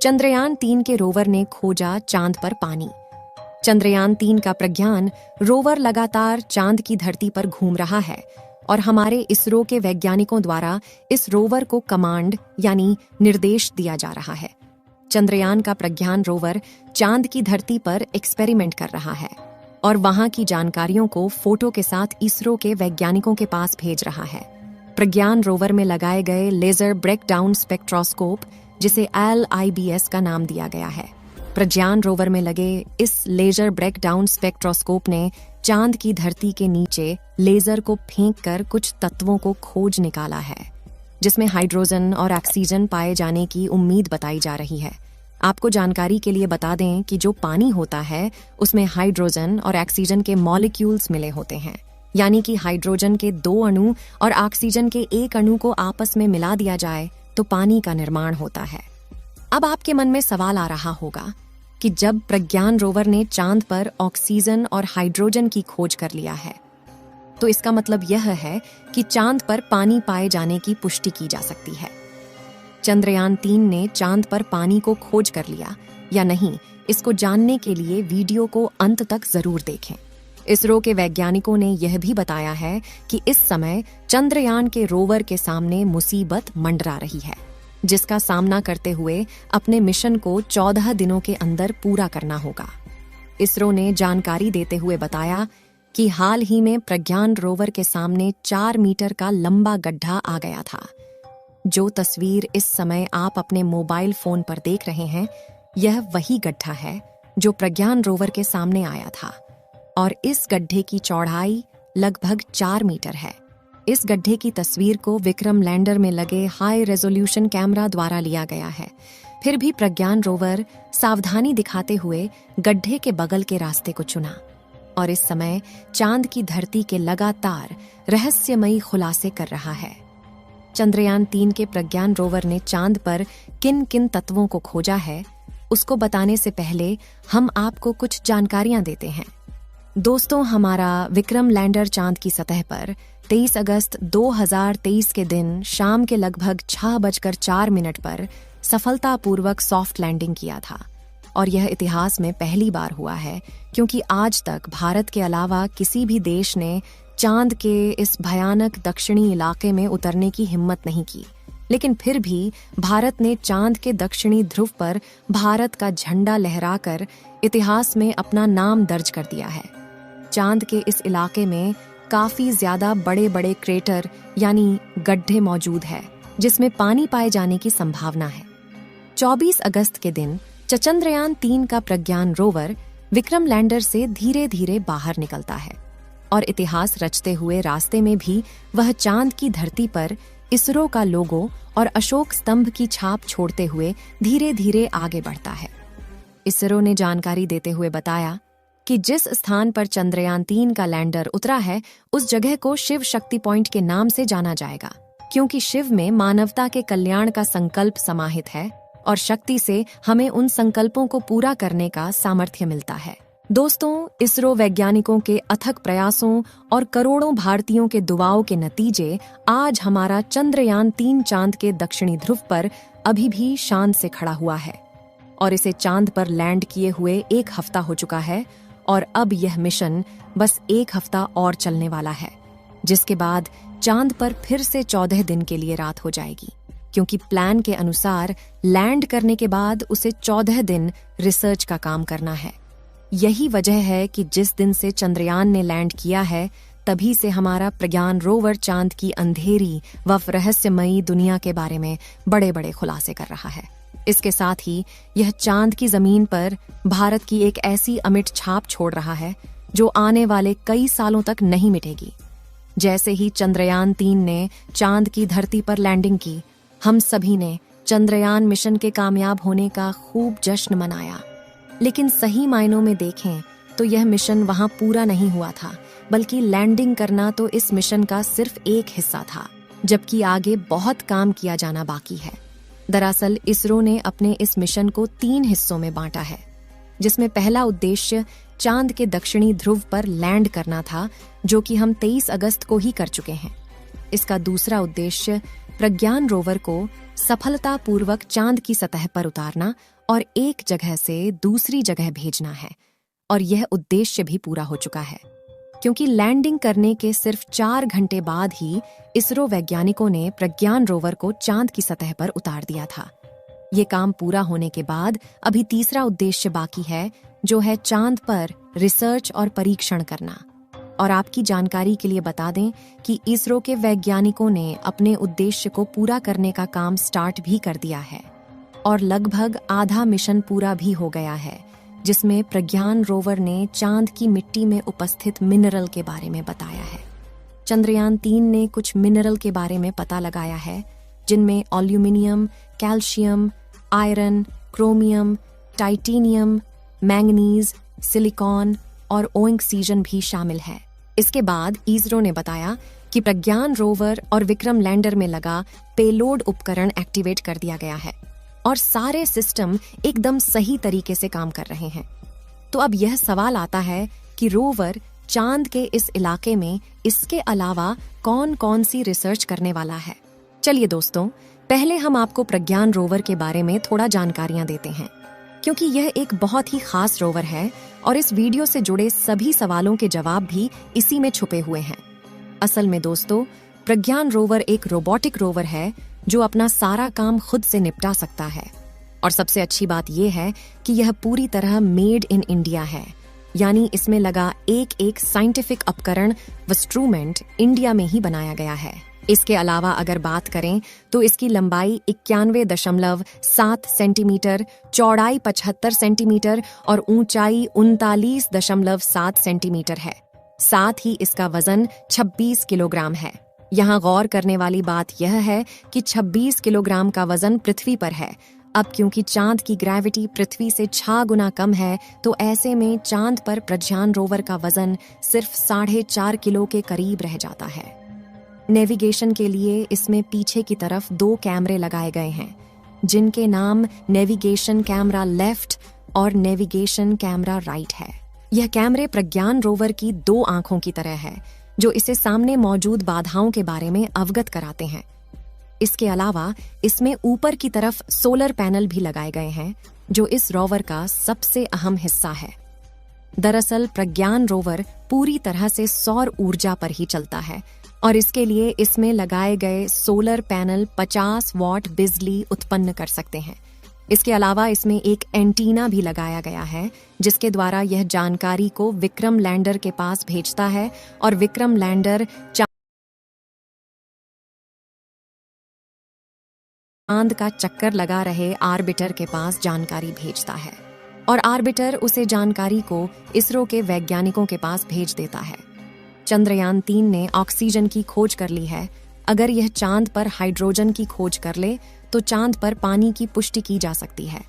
चंद्रयान-3 के रोवर ने खोजा चांद पर पानी। चंद्रयान-3 का प्रज्ञान रोवर लगातार चांद की धरती पर घूम रहा है और हमारे इसरो के वैज्ञानिकों द्वारा इस रोवर को कमांड यानी निर्देश दिया जा रहा है। चंद्रयान का प्रज्ञान रोवर चांद की धरती पर एक्सपेरिमेंट कर रहा है और वहां की जानकारियों को फोटो के साथ इसरो के वैज्ञानिकों के पास भेज रहा है। प्रज्ञान रोवर में लगाए गए लेजर ब्रेकडाउन स्पेक्ट्रोस्कोप, जिसे LIBS का नाम दिया गया है। प्रज्ञान रोवर में लगे इस लेजर ब्रेकडाउन स्पेक्ट्रोस्कोप ने चांद की धरती के नीचे लेजर को फेंककर कुछ तत्वों को खोज निकाला है, जिसमें हाइड्रोजन और ऑक्सीजन पाए जाने की उम्मीद बताई जा रही है। आपको जानकारी के लिए बता दें कि जो पानी होता है उसमें हाइड्रोजन और ऑक्सीजन के मॉलिक्यूल्स मिले होते हैं, यानी कि हाइड्रोजन के 2 अणु और ऑक्सीजन के 1 अणु को आपस में मिला दिया जाए तो पानी का निर्माण होता है। अब आपके मन में सवाल आ रहा होगा कि जब प्रज्ञान रोवर ने चांद पर ऑक्सीजन और हाइड्रोजन की खोज कर लिया है, तो इसका मतलब यह है कि चांद पर पानी पाए जाने की पुष्टि की जा सकती है। चंद्रयान-3 ने चांद पर पानी को खोज कर लिया या नहीं, इसको जानने के लिए वीडियो को अंत तक जरूर देखें। इसरो के वैज्ञानिकों ने यह भी बताया है कि इस समय चंद्रयान के रोवर के सामने मुसीबत मंडरा रही है, जिसका सामना करते हुए अपने मिशन को 14 दिनों के अंदर पूरा करना होगा। इसरो ने जानकारी देते हुए बताया कि हाल ही में प्रज्ञान रोवर के सामने 4 मीटर का लंबा गड्ढा आ गया था। जो तस्वीर इस समय आप अपने मोबाइल फोन पर देख रहे हैं, यह वही गड्ढा है जो प्रज्ञान रोवर के सामने आया था और इस गड्ढे की चौड़ाई लगभग 4 मीटर है। इस गड्ढे की तस्वीर को विक्रम लैंडर में लगे हाई रेजोल्यूशन कैमरा द्वारा लिया गया है। फिर भी प्रज्ञान रोवर सावधानी दिखाते हुए गड्ढे के बगल के रास्ते को चुना और इस समय चांद की धरती के लगातार रहस्यमयी खुलासे कर रहा है। चंद्रयान-3 के प्रज्ञान रोवर ने चांद पर किन किन तत्वों को खोजा है, उसको बताने से पहले हम आपको कुछ जानकारियां देते हैं। दोस्तों, हमारा विक्रम लैंडर चांद की सतह पर 23 अगस्त 2023 के दिन शाम के लगभग 6:04 पर सफलतापूर्वक सॉफ्ट लैंडिंग किया था और यह इतिहास में पहली बार हुआ है, क्योंकि आज तक भारत के अलावा किसी भी देश ने चांद के इस भयानक दक्षिणी इलाके में उतरने की हिम्मत नहीं की। लेकिन फिर भी भारत ने चांद के दक्षिणी ध्रुव पर भारत का झंडा लहराकर इतिहास में अपना नाम दर्ज कर दिया है। चांद के इस इलाके में काफी ज्यादा बड़े बड़े क्रेटर यानी गड्ढे मौजूद है, जिसमें पानी पाए जाने की संभावना है। 24 अगस्त के दिन चंद्रयान-3 का प्रज्ञान रोवर विक्रम लैंडर से धीरे धीरे बाहर निकलता है और इतिहास रचते हुए रास्ते में भी वह चांद की धरती पर इसरो का लोगो और अशोक स्तंभ की छाप छोड़ते हुए धीरे धीरे आगे बढ़ता है। इसरो ने जानकारी देते हुए बताया कि जिस स्थान पर चंद्रयान-3 का लैंडर उतरा है, उस जगह को शिव शक्ति पॉइंट के नाम से जाना जाएगा, क्योंकि शिव में मानवता के कल्याण का संकल्प समाहित है और शक्ति से हमें उन संकल्पों को पूरा करने का सामर्थ्य मिलता है। दोस्तों, इसरो वैज्ञानिकों के अथक प्रयासों और करोड़ों भारतीयों के दुआओं के नतीजे आज हमारा चंद्रयान-3 चांद के दक्षिणी ध्रुव पर अभी भी शान से खड़ा हुआ है और इसे चांद पर लैंड किए हुए 1 हफ्ता हो चुका है और अब यह मिशन बस 1 हफ्ता और चलने वाला है, जिसके बाद चांद पर फिर से 14 दिन के लिए रात हो जाएगी, क्योंकि प्लान के अनुसार लैंड करने के बाद उसे 14 दिन रिसर्च का काम करना है। यही वजह है कि जिस दिन से चंद्रयान ने लैंड किया है, तभी से हमारा प्रज्ञान रोवर चांद की अंधेरी व रहस्यमयी दुनिया के बारे में बड़े बड़े खुलासे कर रहा है। इसके साथ ही यह चांद की जमीन पर भारत की एक ऐसी अमिट छाप छोड़ रहा है जो आने वाले कई सालों तक नहीं मिटेगी। जैसे ही चंद्रयान-3 ने चांद की धरती पर लैंडिंग की, हम सभी ने चंद्रयान मिशन के कामयाब होने का खूब जश्न मनाया। लेकिन सही मायनों में देखें तो यह मिशन वहां पूरा नहीं हुआ था, बल्कि लैंडिंग करना तो इस मिशन का सिर्फ एक हिस्सा था, जबकि आगे बहुत काम किया जाना बाकी है। दरअसल इसरो ने अपने इस मिशन को 3 हिस्सों में बांटा है, जिसमें पहला उद्देश्य चांद के दक्षिणी ध्रुव पर लैंड करना था, जो कि हम 23 अगस्त को ही कर चुके हैं। इसका दूसरा उद्देश्य प्रज्ञान रोवर को सफलतापूर्वक चांद की सतह पर उतारना और एक जगह से दूसरी जगह भेजना है। और यह उद्देश्य भी पूरा हो चुका है, क्योंकि लैंडिंग करने के सिर्फ 4 घंटे बाद ही इसरो वैज्ञानिकों ने प्रज्ञान रोवर को चांद की सतह पर उतार दिया था। ये काम पूरा होने के बाद अभी तीसरा उद्देश्य बाकी है, जो है चांद पर रिसर्च और परीक्षण करना। और आपकी जानकारी के लिए बता दें कि इसरो के वैज्ञानिकों ने अपने उद्देश्य को पूरा करने का काम स्टार्ट भी कर दिया है और लगभग आधा मिशन पूरा भी हो गया है, जिसमें प्रज्ञान रोवर ने चांद की मिट्टी में उपस्थित मिनरल के बारे में बताया है। चंद्रयान 3 ने कुछ मिनरल के बारे में पता लगाया है, जिनमें aluminium, calcium, iron, chromium, titanium, manganese, silicon और ऑक्सीजन भी शामिल है। इसके बाद इसरो ने बताया कि प्रज्ञान रोवर और विक्रम लैंडर में लगा पेलोड उपकरण एक्टिवेट कर दिया गया है और सारे सिस्टम एकदम सही तरीके से काम कर रहे हैं। तो अब यह सवाल आता है कि रोवर चांद के इस इलाके में इसके अलावा कौन कौन सी रिसर्च करने वाला है। चलिए दोस्तों, पहले हम आपको प्रज्ञान रोवर के बारे में थोड़ा जानकारियां देते हैं, क्योंकि यह एक बहुत ही खास रोवर है और इस वीडियो से जुड़े सभी सवालों के जवाब भी इसी में छुपे हुए हैं। असल में दोस्तों, प्रज्ञान रोवर एक रोबोटिक रोवर है जो अपना सारा काम खुद से निपटा सकता है। और सबसे अच्छी बात यह है कि यह पूरी तरह मेड इन इंडिया है, यानी इसमें लगा एक एक साइंटिफिक उपकरण इंस्ट्रूमेंट इंडिया में ही बनाया गया है। इसके अलावा अगर बात करें तो इसकी लंबाई 91.7 सेंटीमीटर, चौड़ाई 75 सेंटीमीटर और ऊंचाई 39.7 सेंटीमीटर है। साथ ही इसका वजन 26 किलोग्राम है। यहाँ गौर करने वाली बात यह है कि 26 किलोग्राम का वजन पृथ्वी पर है। अब क्योंकि चांद की ग्रेविटी पृथ्वी से 6 गुना कम है, तो ऐसे में चांद पर प्रज्ञान रोवर का वजन सिर्फ 4.5 किलो के करीब रह जाता है। नेविगेशन के लिए इसमें पीछे की तरफ 2 कैमरे लगाए गए हैं, जिनके नाम नेविगेशन कैमरा लेफ्ट और नेविगेशन कैमरा राइट है। यह कैमरे प्रज्ञान रोवर की 2 आंखों की तरह है, जो इसे सामने मौजूद बाधाओं के बारे में अवगत कराते हैं। इसके अलावा इसमें ऊपर की तरफ सोलर पैनल भी लगाए गए हैं, जो इस रोवर का सबसे अहम हिस्सा है। दरअसल प्रज्ञान रोवर पूरी तरह से सौर ऊर्जा पर ही चलता है और इसके लिए इसमें लगाए गए सोलर पैनल 50 वॉट बिजली उत्पन्न कर सकते हैं। इसके अलावा इसमें एक एंटीना भी लगाया गया है, जिसके द्वारा यह जानकारी को विक्रम लैंडर के पास भेजता है और विक्रम लैंडर चांद का चक्कर लगा रहे आर्बिटर के पास जानकारी भेजता है और आर्बिटर उसे जानकारी को इसरो के वैज्ञानिकों के पास भेज देता है। चंद्रयान 3 ने ऑक्सीजन की खोज कर ली है। अगर यह चांद पर हाइड्रोजन की खोज कर ले तो चांद पर पानी की पुष्टि की जा सकती है।